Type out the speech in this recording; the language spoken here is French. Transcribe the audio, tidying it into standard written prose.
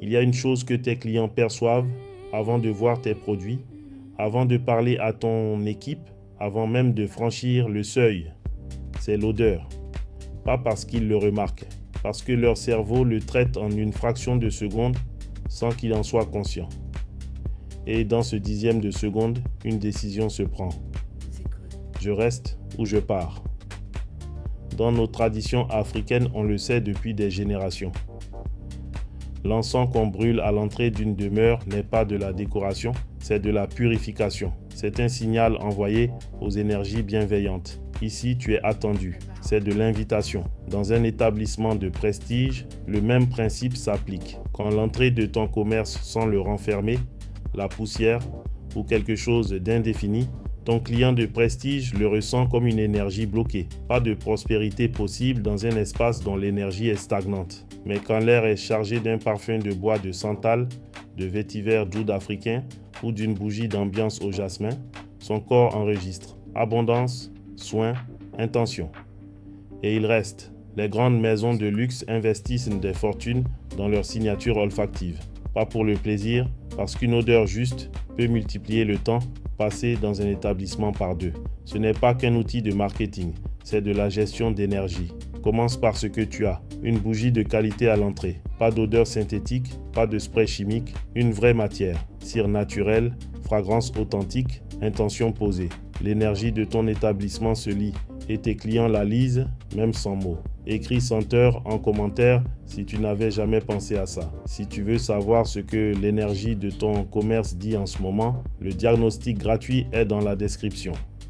Il y a une chose que tes clients perçoivent avant de voir tes produits, avant de parler à ton équipe, avant même de franchir le seuil. C'est l'odeur. Pas parce qu'ils le remarquent, parce que leur cerveau le traite en une fraction de seconde sans qu'il en soit conscient. Et dans ce dixième de seconde, une décision se prend. Je reste ou je pars. Dans nos traditions africaines, on le sait depuis des générations. L'encens qu'on brûle à l'entrée d'une demeure n'est pas de la décoration, c'est de la purification. C'est un signal envoyé aux énergies bienveillantes. Ici, tu es attendu. C'est de l'invitation. Dans un établissement de prestige, le même principe s'applique. Quand l'entrée de ton commerce sent le renfermer, la poussière ou quelque chose d'indéfini, ton client de prestige le ressent comme une énergie bloquée. Pas de prospérité possible dans un espace dont l'énergie est stagnante. Mais quand l'air est chargé d'un parfum de bois de santal, de vétiver d'oud africain ou d'une bougie d'ambiance au jasmin, son corps enregistre abondance, soin, intention. Et il reste. Les grandes maisons de luxe investissent des fortunes dans leur signature olfactive. Pas pour le plaisir, parce qu'une odeur juste peut multiplier le temps passé dans un établissement par 2. Ce n'est pas qu'un outil de marketing, c'est de la gestion d'énergie. Commence par ce que tu as. Une bougie de qualité à l'entrée. Pas d'odeur synthétique, pas de spray chimique, une vraie matière. Cire naturelle, fragrance authentique, intention posée. L'énergie de ton établissement se lit et tes clients la lisent, même sans mots. Écris senteur en commentaire si tu n'avais jamais pensé à ça. Si tu veux savoir ce que l'énergie de ton commerce dit en ce moment, le diagnostic gratuit est dans la description.